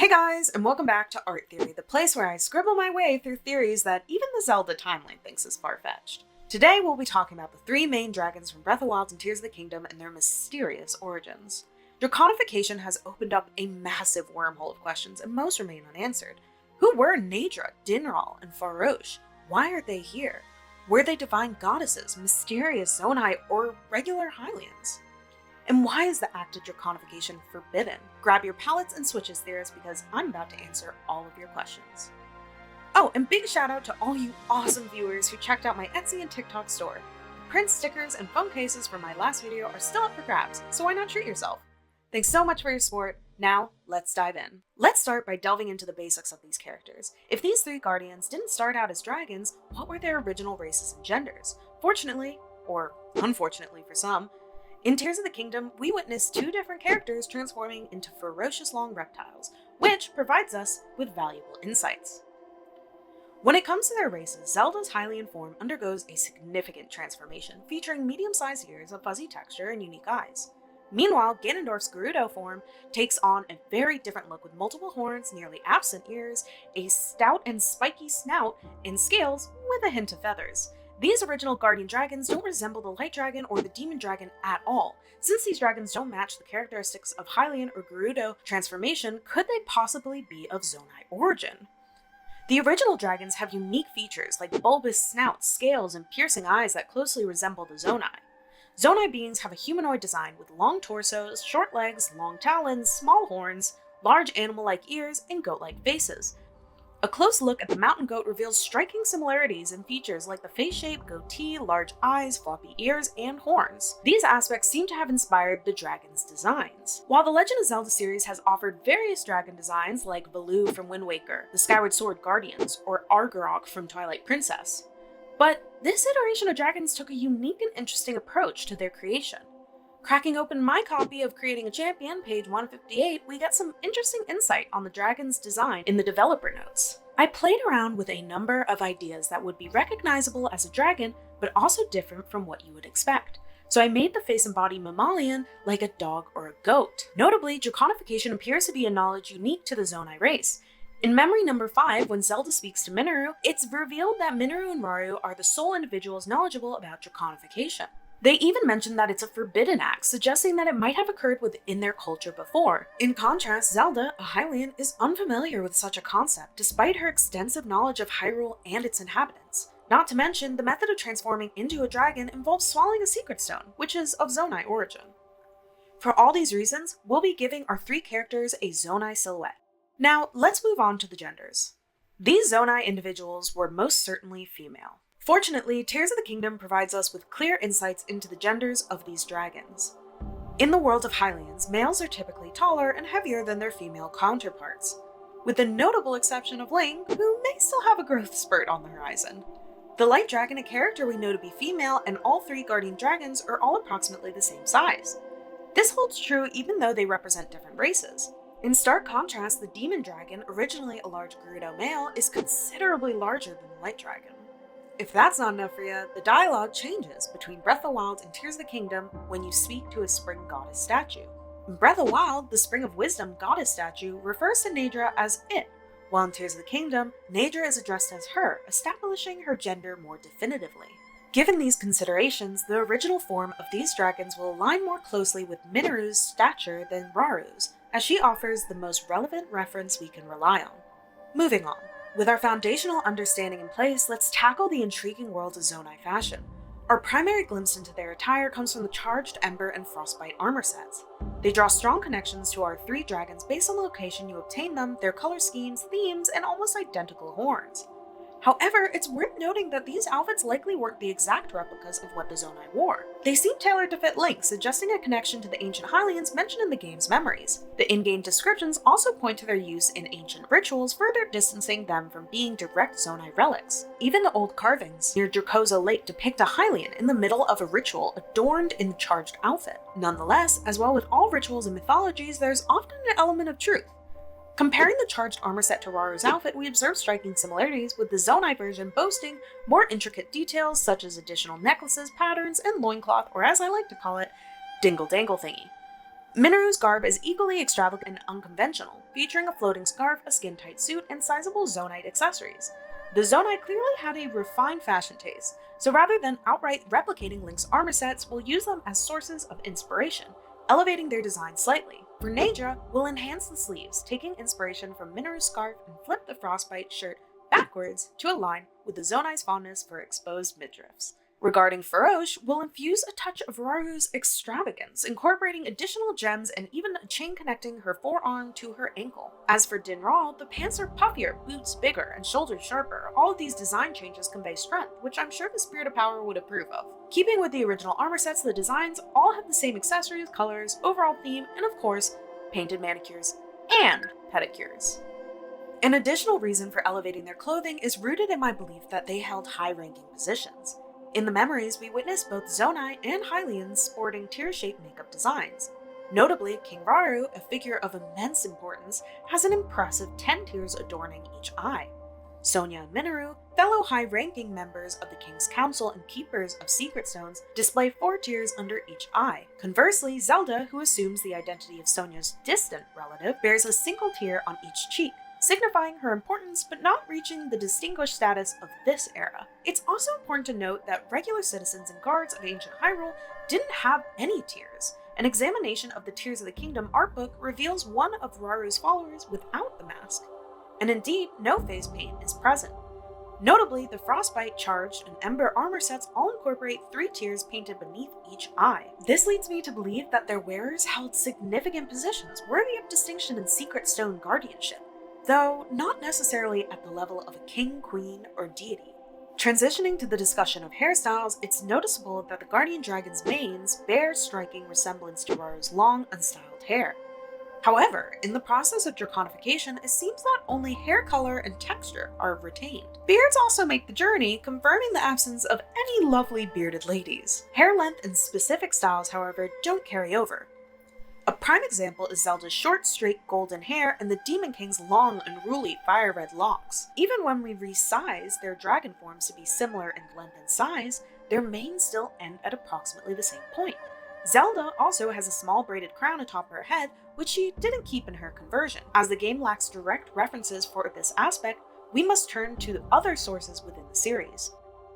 Hey guys, and welcome back to Art Theory, the place where I scribble my way through theories that even the Zelda timeline thinks is far-fetched. Today we'll be talking about the three main dragons from Breath of the Wild and Tears of the Kingdom and their mysterious origins. Draconification has opened up a massive wormhole of questions, and most remain unanswered. Who were Naedra, Dinral, and Farosh? Why are they here? Were they divine goddesses, mysterious Zonai, or regular Hylians? And why is the act of Draconification forbidden? Grab your palettes and switches, theorists, because I'm about to answer all of your questions. Oh, and big shout out to all you awesome viewers who checked out my Etsy and TikTok store. Prints, stickers, and phone cases from my last video are still up for grabs, so why not treat yourself? Thanks so much for your support. Now, let's dive in. Let's start by delving into the basics of these characters. If these three guardians didn't start out as dragons, what were their original races and genders? Fortunately, or unfortunately for some, in Tears of the Kingdom, we witness two different characters transforming into ferocious long reptiles, which provides us with valuable insights. When it comes to their races, Zelda's Hylian form undergoes a significant transformation, featuring medium-sized ears, a fuzzy texture, and unique eyes. Meanwhile, Ganondorf's Gerudo form takes on a very different look with multiple horns, nearly absent ears, a stout and spiky snout, and scales with a hint of feathers. These original guardian dragons don't resemble the light dragon or the demon dragon at all. Since these dragons don't match the characteristics of Hylian or Gerudo transformation, could they possibly be of Zonai origin? The original dragons have unique features like bulbous snouts, scales, and piercing eyes that closely resemble the Zonai. Zonai beings have a humanoid design with long torsos, short legs, long talons, small horns, large animal-like ears, and goat-like faces. A close look at the mountain goat reveals striking similarities in features like the face shape, goatee, large eyes, floppy ears, and horns. These aspects seem to have inspired the dragon's designs. While the Legend of Zelda series has offered various dragon designs like Baloo from Wind Waker, the Skyward Sword Guardians, or Argorok from Twilight Princess, but this iteration of dragons took a unique and interesting approach to their creation. Cracking open my copy of Creating a Champion, page 158, we get some interesting insight on the dragon's design in the developer notes. I played around with a number of ideas that would be recognizable as a dragon, but also different from what you would expect. So I made the face and body mammalian like a dog or a goat. Notably, Draconification appears to be a knowledge unique to the Zonai race. In Memory number 5, when Zelda speaks to Minoru, it's revealed that Minoru and Rauru are the sole individuals knowledgeable about Draconification. They even mention that it's a forbidden act, suggesting that it might have occurred within their culture before. In contrast, Zelda, a Hylian, is unfamiliar with such a concept, despite her extensive knowledge of Hyrule and its inhabitants. Not to mention, the method of transforming into a dragon involves swallowing a secret stone, which is of Zonai origin. For all these reasons, we'll be giving our three characters a Zonai silhouette. Now, let's move on to the genders. These Zonai individuals were most certainly female. Fortunately, Tears of the Kingdom provides us with clear insights into the genders of these dragons. In the world of Hylians, males are typically taller and heavier than their female counterparts, with the notable exception of Ling, who may still have a growth spurt on the horizon. The light dragon, a character we know to be female, and all three guardian dragons are all approximately the same size. This holds true even though they represent different races. In stark contrast, the demon dragon, originally a large Gerudo male, is considerably larger than the light dragon. If that's not enough for you, the dialogue changes between Breath of the Wild and Tears of the Kingdom when you speak to a spring goddess statue. In Breath of the Wild, the Spring of Wisdom goddess statue refers to Naedra as it, while in Tears of the Kingdom, Naedra is addressed as her, establishing her gender more definitively. Given these considerations, the original form of these dragons will align more closely with Minoru's stature than Rauru's, as she offers the most relevant reference we can rely on. Moving on. With our foundational understanding in place, let's tackle the intriguing world of Zonai fashion. Our primary glimpse into their attire comes from the Charged Ember and Frostbite armor sets. They draw strong connections to our three dragons based on the location you obtain them, their color schemes, themes, and almost identical horns. However, it's worth noting that these outfits likely weren't the exact replicas of what the Zonai wore. They seem tailored to fit Link, suggesting a connection to the ancient Hylians mentioned in the game's memories. The in-game descriptions also point to their use in ancient rituals, further distancing them from being direct Zonai relics. Even the old carvings near Dracosa Lake depict a Hylian in the middle of a ritual adorned in the charged outfit. Nonetheless, as well with all rituals and mythologies, there's often an element of truth. Comparing the charged armor set to Rauru's outfit, we observe striking similarities, with the Zonai version boasting more intricate details such as additional necklaces, patterns, and loincloth, or as I like to call it, dingle-dangle thingy. Minoru's garb is equally extravagant and unconventional, featuring a floating scarf, a skin-tight suit, and sizable Zonite accessories. The Zonite clearly had a refined fashion taste, so rather than outright replicating Link's armor sets, we'll use them as sources of inspiration, elevating their design slightly. For Naedra, we'll enhance the sleeves, taking inspiration from Minoru's scarf and flip the Frostbite shirt backwards to align with the Zonai's fondness for exposed midriffs. Regarding Faroche, we'll infuse a touch of Raru's extravagance, incorporating additional gems and even a chain connecting her forearm to her ankle. As for Dinral, the pants are puffier, boots bigger, and shoulders sharper. All of these design changes convey strength, which I'm sure the Spirit of Power would approve of. Keeping with the original armor sets, the designs all have the same accessories, colors, overall theme, and of course, painted manicures and pedicures. An additional reason for elevating their clothing is rooted in my belief that they held high-ranking positions. In the memories, we witnessed both Zonai and Hylians sporting tear-shaped makeup designs. Notably, King Raru, a figure of immense importance, has an impressive 10 tears adorning each eye. Sonia and Minoru, fellow high-ranking members of the King's Council and keepers of secret stones, display 4 tears under each eye. Conversely, Zelda, who assumes the identity of Sonia's distant relative, bears a single tear on each cheek, signifying her importance but not reaching the distinguished status of this era. It's also important to note that regular citizens and guards of ancient Hyrule didn't have any tears. An examination of the Tears of the Kingdom art book reveals one of Raru's followers without the mask, and indeed, no face paint is present. Notably, the Frostbite, Charged, and Ember armor sets all incorporate 3 tears painted beneath each eye. This leads me to believe that their wearers held significant positions worthy of distinction in Secret Stone guardianship, though not necessarily at the level of a king, queen, or deity. Transitioning to the discussion of hairstyles, it's noticeable that the Guardian Dragon's manes bear striking resemblance to Raru's long, unstyled hair. However, in the process of Draconification, it seems that only hair color and texture are retained. Beards also make the journey, confirming the absence of any lovely bearded ladies. Hair length and specific styles, however, don't carry over. A prime example is Zelda's short, straight golden hair and the Demon King's long, unruly fire-red locks. Even when we resize their dragon forms to be similar in length and size, their manes still end at approximately the same point. Zelda also has a small braided crown atop her head, which she didn't keep in her conversion. As the game lacks direct references for this aspect, we must turn to other sources within the series.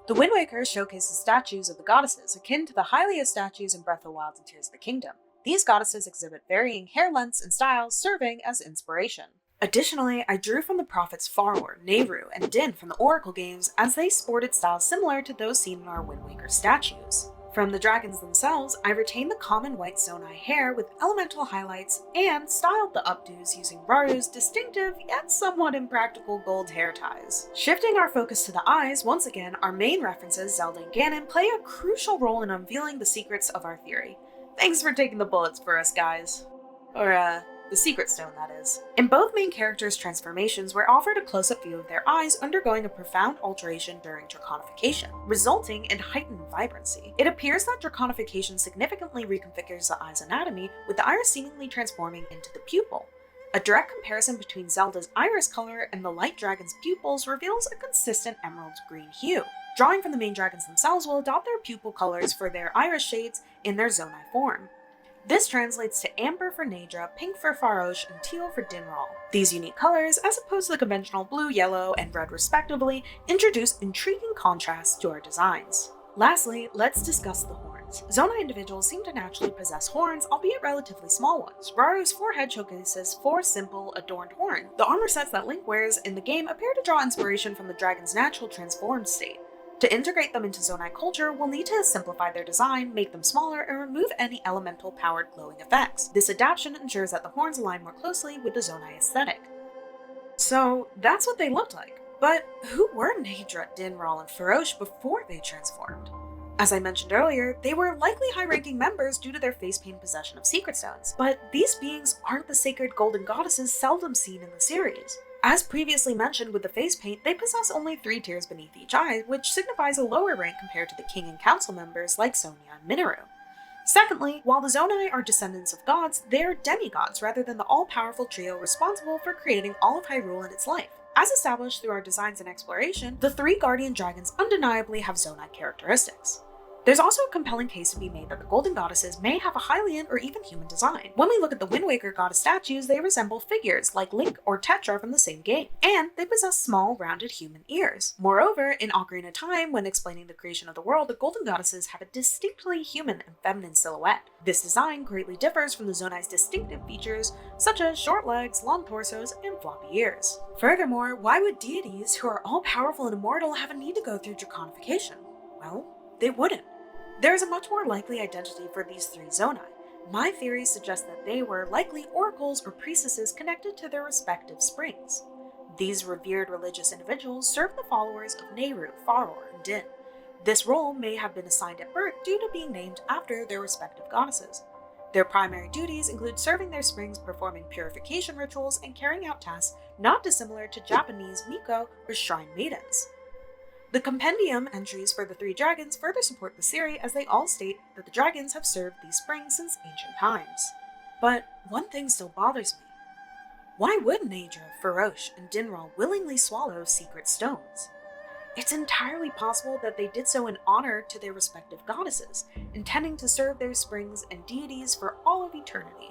The Wind Waker showcases statues of the goddesses, akin to the Hylia statues in Breath of the Wild and Tears of the Kingdom. These goddesses exhibit varying hair lengths and styles, serving as inspiration. Additionally, I drew from the prophets Faror, Nehru, and Din from the Oracle games, as they sported styles similar to those seen in our Wind Waker statues. From the dragons themselves, I retained the common white Zonai hair with elemental highlights and styled the updos using Raru's distinctive yet somewhat impractical gold hair ties. Shifting our focus to the eyes, once again, our main references, Zelda and Ganon, play a crucial role in unveiling the secrets of our theory. Thanks for taking the bullets for us, guys. Or, the Secret Stone, that is. In both main characters' transformations, we're offered a close-up view of their eyes undergoing a profound alteration during Draconification, resulting in heightened vibrancy. It appears that Draconification significantly reconfigures the eye's anatomy, with the iris seemingly transforming into the pupil. A direct comparison between Zelda's iris color and the Light Dragon's pupils reveals a consistent emerald green hue. Drawing from the main dragons themselves will adopt their pupil colors for their iris shades in their Zonai form. This translates to amber for Naedra, pink for Faroche, and teal for Dinral. These unique colors, as opposed to the conventional blue, yellow, and red respectively, introduce intriguing contrasts to our designs. Lastly, let's discuss the horns. Zonai individuals seem to naturally possess horns, albeit relatively small ones. Raru's forehead showcases 4 simple, adorned horns. The armor sets that Link wears in the game appear to draw inspiration from the dragon's natural transformed state. To integrate them into Zonai culture, we'll need to simplify their design, make them smaller, and remove any elemental-powered glowing effects. This adaptation ensures that the horns align more closely with the Zonai aesthetic. So, that's what they looked like. But who were Naedra, Dinral, and Faroche before they transformed? As I mentioned earlier, they were likely high-ranking members due to their face-painted possession of secret stones, but these beings aren't the sacred golden goddesses seldom seen in the series. As previously mentioned with the face paint, they possess only 3 tears beneath each eye, which signifies a lower rank compared to the king and council members like Sonia and Minoru. Secondly, while the Zonai are descendants of gods, they're demigods rather than the all-powerful trio responsible for creating all of Hyrule and its life. As established through our designs and exploration, the 3 guardian dragons undeniably have Zonai characteristics. There's also a compelling case to be made that the golden goddesses may have a Hylian or even human design. When we look at the Wind Waker goddess statues, they resemble figures like Link or Tetra from the same game, and they possess small, rounded human ears. Moreover, in Ocarina of Time, when explaining the creation of the world, the golden goddesses have a distinctly human and feminine silhouette. This design greatly differs from the Zonai's distinctive features, such as short legs, long torsos, and floppy ears. Furthermore, why would deities who are all-powerful and immortal have a need to go through Draconification? Well, they wouldn't. There is a much more likely identity for these three Zonai. My theory suggests that they were likely oracles or priestesses connected to their respective springs. These revered religious individuals served the followers of Nehru, Faror, and Din. This role may have been assigned at birth due to being named after their respective goddesses. Their primary duties include serving their springs, performing purification rituals, and carrying out tasks not dissimilar to Japanese Miko or shrine maidens. The compendium entries for the three dragons further support this theory, as they all state that the dragons have served these springs since ancient times. But one thing still bothers me. Why would Naedra, Farosh, and Dinral willingly swallow secret stones? It's entirely possible that they did so in honor to their respective goddesses, intending to serve their springs and deities for all of eternity.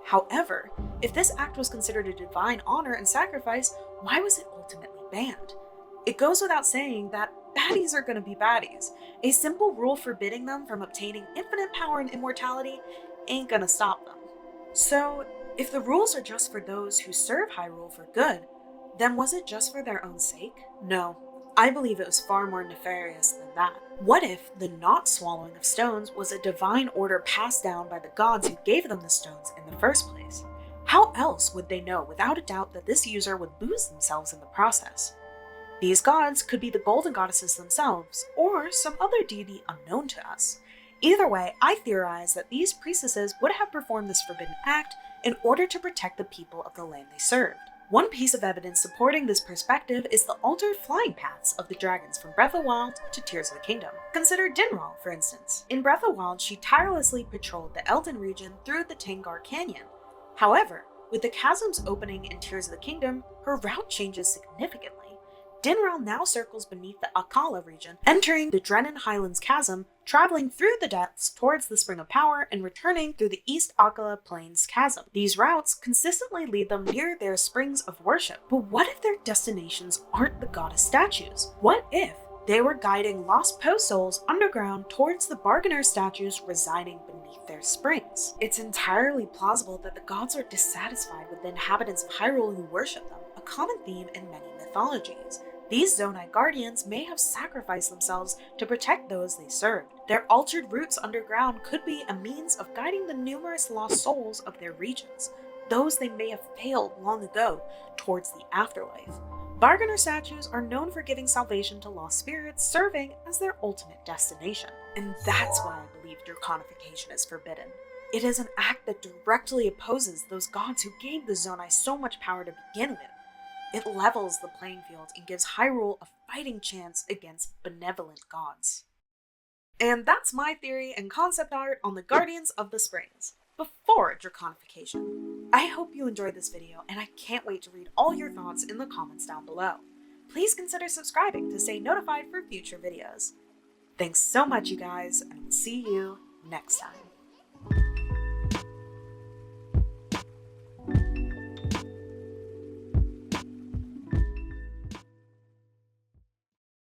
However, if this act was considered a divine honor and sacrifice, why was it ultimately banned? It goes without saying that baddies are going to be baddies. A simple rule forbidding them from obtaining infinite power and immortality ain't gonna stop them. So, if the rules are just for those who serve Hyrule for good, then was it just for their own sake? No, I believe it was far more nefarious than that. What if the not swallowing of stones was a divine order passed down by the gods who gave them the stones in the first place? How else would they know without a doubt that this user would lose themselves in the process? These gods could be the golden goddesses themselves, or some other deity unknown to us. Either way, I theorize that these priestesses would have performed this forbidden act in order to protect the people of the land they served. One piece of evidence supporting this perspective is the altered flying paths of the dragons from Breath of the Wild to Tears of the Kingdom. Consider Dinral, for instance. In Breath of the Wild, she tirelessly patrolled the Elden region through the Tangar Canyon. However, with the chasms opening in Tears of the Kingdom, her route changes significantly. Dinral now circles beneath the Akkala region, entering the Drennan Highlands Chasm, traveling through the depths towards the Spring of Power, and returning through the East Akkala Plains Chasm. These routes consistently lead them near their springs of worship. But what if their destinations aren't the goddess statues? What if they were guiding lost post souls underground towards the Bargainer statues residing beneath their springs? It's entirely plausible that the gods are dissatisfied with the inhabitants of Hyrule who worship them, a common theme in many mythologies. These Zonai guardians may have sacrificed themselves to protect those they served. Their altered routes underground could be a means of guiding the numerous lost souls of their regions, those they may have failed long ago, towards the afterlife. Bargainer statues are known for giving salvation to lost spirits, serving as their ultimate destination. And that's why I believe Draconification is forbidden. It is an act that directly opposes those gods who gave the Zonai so much power to begin with. It levels the playing field and gives Hyrule a fighting chance against benevolent gods. And that's my theory and concept art on the Guardians of the Springs before Draconification. I hope you enjoyed this video, and I can't wait to read all your thoughts in the comments down below. Please consider subscribing to stay notified for future videos. Thanks so much, you guys, and we'll see you next time.